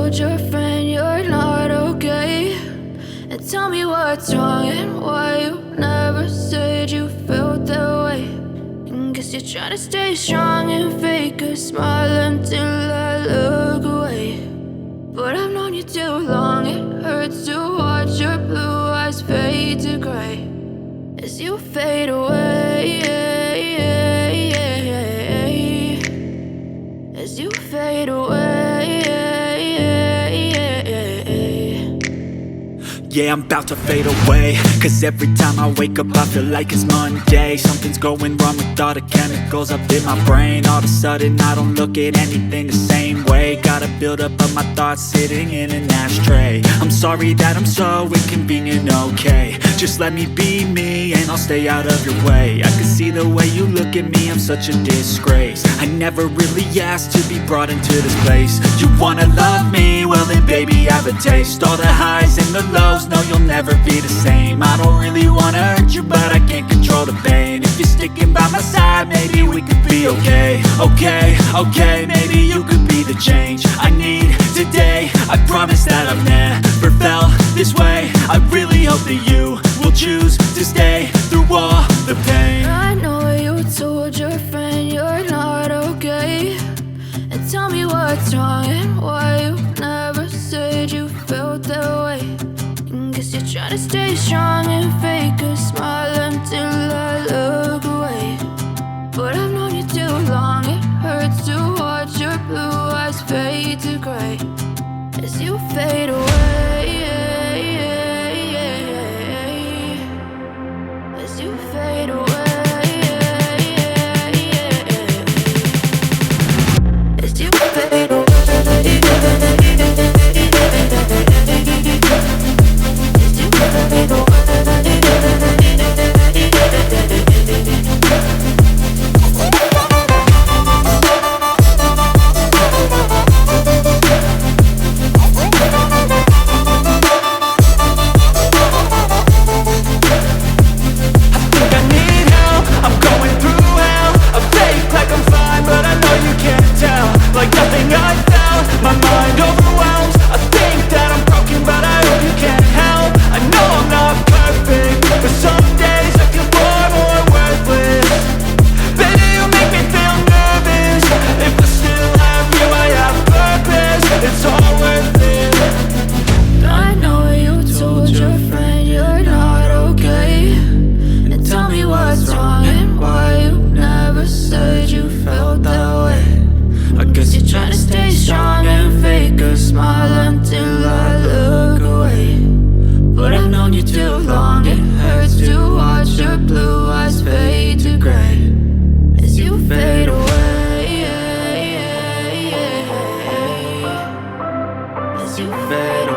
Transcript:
told your friend you're not okay, and tell me what's wrong and why you never said you felt that way. And guess you're trying to stay strong and fake a smile until I look away. But I've known you too long, it hurts to watch your blue eyes fade to gray as you fade away, as you fade away. Yeah, I'm about to fade away, cause every time I wake up I feel like it's Monday. Something's going wrong with all the chemicals up in my brain. All of a sudden I don't look at anything the same way. Got a buildup of my thoughts sitting in an ashtray. I'm sorry that I'm so inconvenient, okay. Just let me be me and I'll stay out of your way. I can see the way you look at me, I'm such a disgrace. I never really asked to be brought into this place. You wanna love me? Well then baby, have a taste. All the highs and the lows, no, you'll never be the same. I don't really wanna hurt you, but I can't control the pain. If you're sticking by my side, maybe we could be okay. Okay, maybe you could be the change I need today. I promise that I've never felt this way. I really hope that you will choose to stay through all the pain. I know you told your friend you're not okay, and tell me what's wrong and why you never said you felt that way. And guess you're trying to stay strong and fake a smile until I look away. But I've known you too long, it hurts to watch your blue eyes fade to gray as you fade away, as you fade away. As you fade away, as you fade away. Like nothing I found, my mind overwhelms. I think that I'm broken, but I hope you can't help. I know I'm not perfect, but some days I feel far more worthless. Baby, you make me feel nervous. If I still have you, I have purpose. It's all worth it. I know you told your friend you're not okay, and tell me what's wrong and why you never said you felt that way. I guess you're trying to stay strong and fake a smile until I look away. But I've known you too long, it hurts to watch your blue eyes fade to gray as you fade away, as you fade away.